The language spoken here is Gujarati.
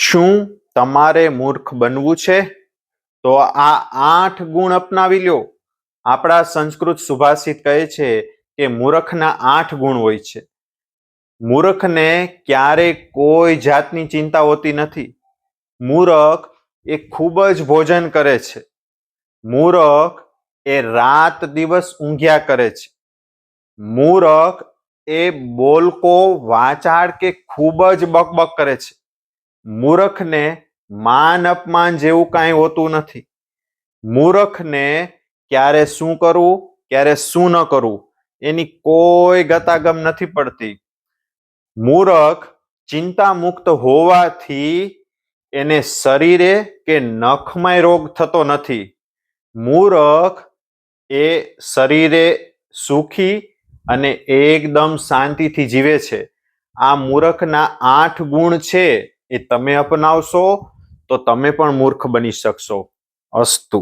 શું તમારે મૂર્ખ બનવું છે? તો આ 8 ગુણ અપનાવી લ્યો. આપણા સંસ્કૃત સુભાષિત કહે છે કે મૂર્ખના 8 ગુણ હોય છે. મૂર્ખને ક્યારેય કોઈ જાતની ચિંતા હોતી નથી. મૂર્ખ એ ખૂબ જ ભોજન કરે છે. મૂર્ખ એ રાત દિવસ ઊંઘ્યા કરે છે. મૂર્ખ એ બોલકો વાચાળ કે ખૂબ જ બકબક કરે છે. મૂર્ખને માન અપમાન જેવું કાંઈ હોતું નથી. મૂર્ખને ક્યારે શું કરવું ક્યારે શું ન કરવું એની કોઈ ગતાગમ નથી પડતી. મૂર્ખ ચિંતા મુક્ત હોવાથી એને શરીરે કે નખમાં રોગ થતો નથી. મૂર્ખ એ શરીરે સુખી અને એકદમ શાંતિથી જીવે છે. આ મૂર્ખના 8 ગુણ છે એ તમે અપનાવશો તો તમે પણ મૂર્ખ બની શકશો. અસ્તુ.